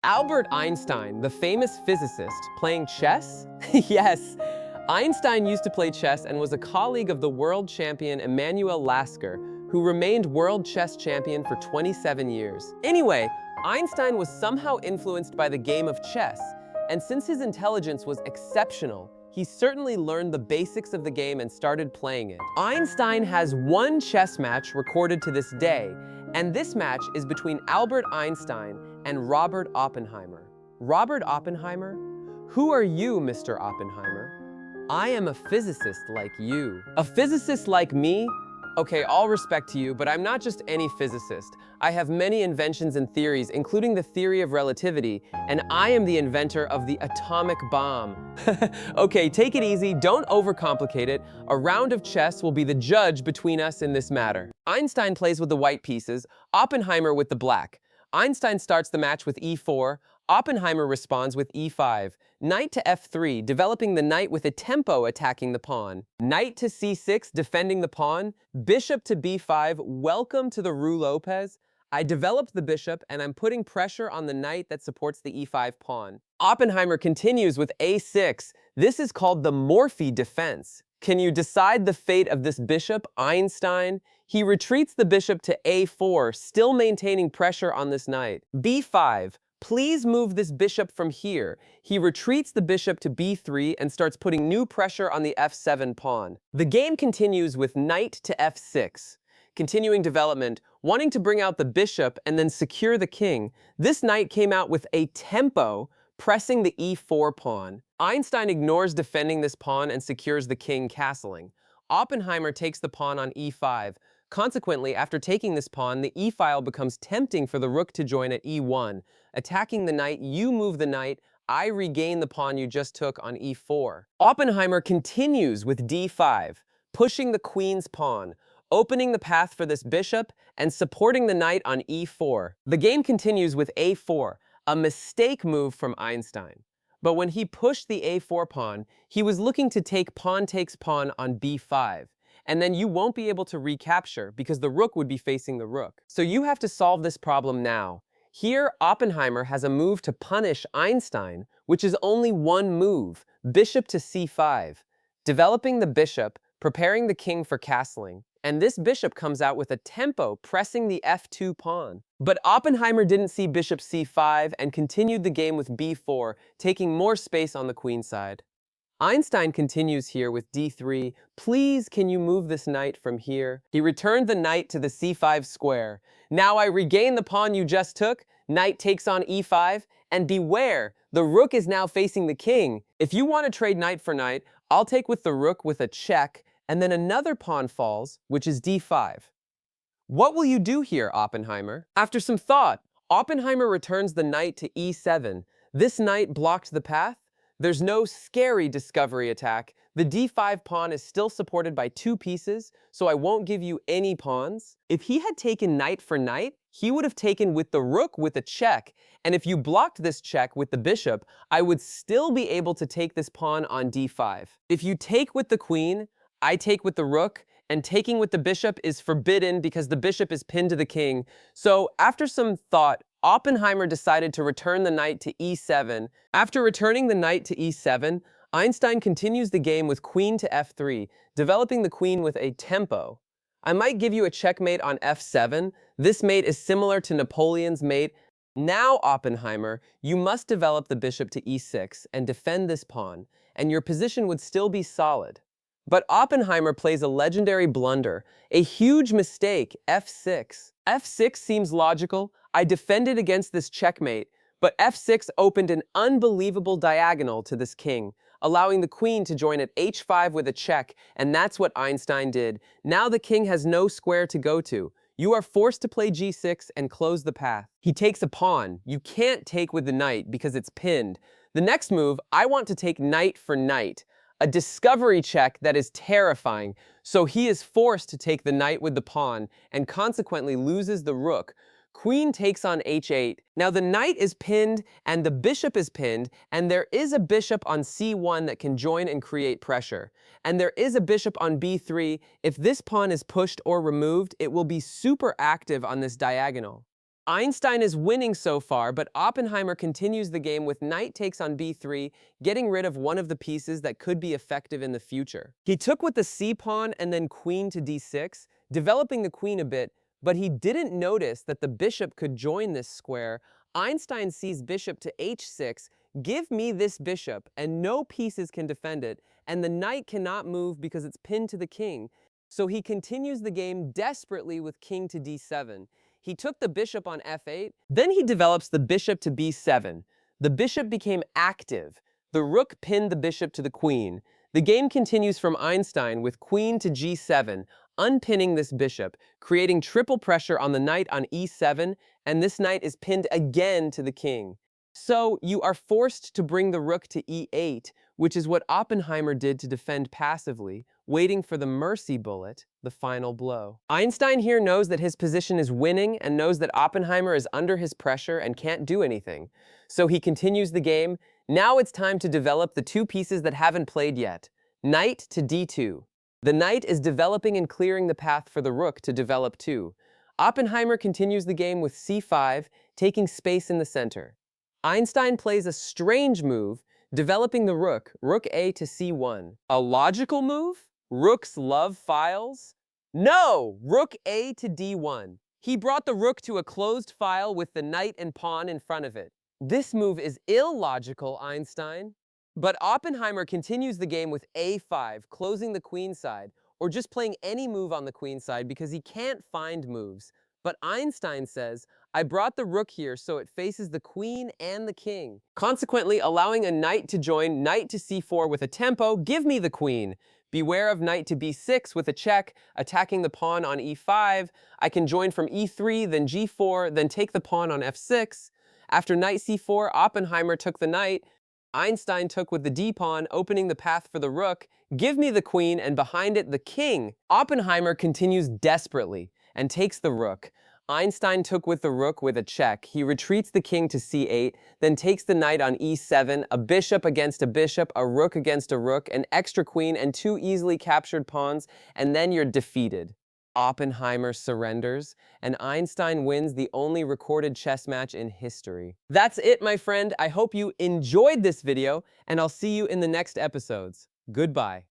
Albert Einstein, the famous physicist, playing chess? Yes, Einstein used to play chess and was a colleague of the world champion Emanuel Lasker, who remained world chess champion for 27 years. Anyway, Einstein was somehow influenced by the game of chess, and since his intelligence was exceptional, he certainly learned the basics of the game and started playing it. Einstein has one chess match recorded to this day, and this match is between Albert Einstein and Robert Oppenheimer. Robert Oppenheimer? Who are you, Mr. Oppenheimer? I am a physicist like you. A physicist like me? Okay, all respect to you, but I'm not just any physicist. I have many inventions and theories, including the theory of relativity, and I am the inventor of the atomic bomb. Okay, take it easy, don't overcomplicate it. A round of chess will be the judge between us in this matter. Einstein plays with the white pieces, Oppenheimer with the black. Einstein starts the match with e4, Oppenheimer responds with e5. Knight to f3, developing the knight with a tempo attacking the pawn. Knight to c6, defending the pawn. Bishop to b5, welcome to the Rue Lopez. I developed the bishop and I'm putting pressure on the knight that supports the e5 pawn. Oppenheimer continues with a6. This is called the Morphy defense. Can you decide the fate of this bishop, Einstein? He retreats the bishop to a4, still maintaining pressure on this knight. b5. Please move this bishop from here. He retreats the bishop to b3 and starts putting new pressure on the f7 pawn. The game continues with knight to f6. Continuing development, wanting to bring out the bishop and then secure the king, this knight came out with a tempo, pressing the e4 pawn. Einstein ignores defending this pawn and secures the king, castling. Oppenheimer takes the pawn on e5. Consequently, after taking this pawn, the e-file becomes tempting for the rook to join at e1. Attacking the knight, you move the knight, I regain the pawn you just took on e4. Oppenheimer continues with d5, pushing the queen's pawn, opening the path for this bishop, and supporting the knight on e4. The game continues with a4, a mistake move from Einstein. But when he pushed the a4 pawn, he was looking to take pawn takes pawn on b5. And then you won't be able to recapture because the rook would be facing the rook. So you have to solve this problem now. Here, Oppenheimer has a move to punish Einstein, which is only one move, bishop to c5, developing the bishop, preparing the king for castling, and this bishop comes out with a tempo pressing the f2 pawn. But Oppenheimer didn't see bishop c5 and continued the game with b4, taking more space on the queen side. Einstein continues here with d3. Please, can you move this knight from here? He returned the knight to the c5 square. Now I regain the pawn you just took. Knight takes on e5. And beware, the rook is now facing the king. If you want to trade knight for knight, I'll take with the rook with a check, and then another pawn falls, which is d5. What will you do here, Oppenheimer? After some thought, Oppenheimer returns the knight to e7. This knight blocked the path. There's no scary discovery attack. The d5 pawn is still supported by two pieces, so I won't give you any pawns. If he had taken knight for knight, he would have taken with the rook with a check, and if you blocked this check with the bishop, I would still be able to take this pawn on d5. If you take with the queen, I take with the rook, and taking with the bishop is forbidden because the bishop is pinned to the king. So after some thought, Oppenheimer decided to return the knight to e7. After returning the knight to e7, Einstein continues the game with queen to f3, developing the queen with a tempo. I might give you a checkmate on f7. This mate is similar to Napoleon's mate. Now, Oppenheimer, you must develop the bishop to e6 and defend this pawn, and your position would still be solid. But Oppenheimer plays a legendary blunder, a huge mistake, f6. f6 seems logical. I defended against this checkmate, but f6 opened an unbelievable diagonal to this king, allowing the queen to join at h5 with a check, and that's what Einstein did. Now the king has no square to go to. You are forced to play g6 and close the path. He takes a pawn. You can't take with the knight because it's pinned. The next move, I want to take knight for knight. A discovery check that is terrifying, so he is forced to take the knight with the pawn and consequently loses the rook. Queen takes on h8. Now the knight is pinned and the bishop is pinned, and there is a bishop on c1 that can join and create pressure. And there is a bishop on b3. If this pawn is pushed or removed, it will be super active on this diagonal. Einstein is winning so far, but Oppenheimer continues the game with knight takes on b3, getting rid of one of the pieces that could be effective in the future. He took with the c-pawn and then queen to d6, developing the queen a bit, but he didn't notice that the bishop could join this square. Einstein sees bishop to h6, give me this bishop, and no pieces can defend it, and the knight cannot move because it's pinned to the king. So he continues the game desperately with king to d7. He took the bishop on f8, then he develops the bishop to b7. The bishop became active. The rook pinned the bishop to the queen. The game continues from Einstein with queen to g7, unpinning this bishop, creating triple pressure on the knight on e7, and this knight is pinned again to the king. So you are forced to bring the rook to e8, which is what Oppenheimer did to defend passively, waiting for the mercy bullet, the final blow. Einstein here knows that his position is winning and knows that Oppenheimer is under his pressure and can't do anything. So he continues the game. Now it's time to develop the two pieces that haven't played yet. Knight to d2. The knight is developing and clearing the path for the rook to develop too. Oppenheimer continues the game with c5, taking space in the center. Einstein plays a strange move, developing the rook, rook a to c1. A logical move? Rooks love files? No! Rook a to d1. He brought the rook to a closed file with the knight and pawn in front of it. This move is illogical, Einstein. But Oppenheimer continues the game with a5, closing the queen side, or just playing any move on the queen side because he can't find moves. But Einstein says, I brought the rook here so it faces the queen and the king, consequently allowing a knight to join knight to c4 with a tempo, give me the queen. Beware of knight to b6 with a check, attacking the pawn on e5. I can join from e3, then g4, then take the pawn on f6. After knight c4, Oppenheimer took the knight. Einstein took with the d-pawn, opening the path for the rook. Give me the queen, and behind it, the king. Oppenheimer continues desperately and takes the rook. Einstein took with the rook with a check. He retreats the king to c8, then takes the knight on e7, a bishop against a bishop, a rook against a rook, an extra queen, and two easily captured pawns, and then you're defeated. Oppenheimer surrenders, and Einstein wins the only recorded chess match in history. That's it, my friend. I hope you enjoyed this video, and I'll see you in the next episodes. Goodbye.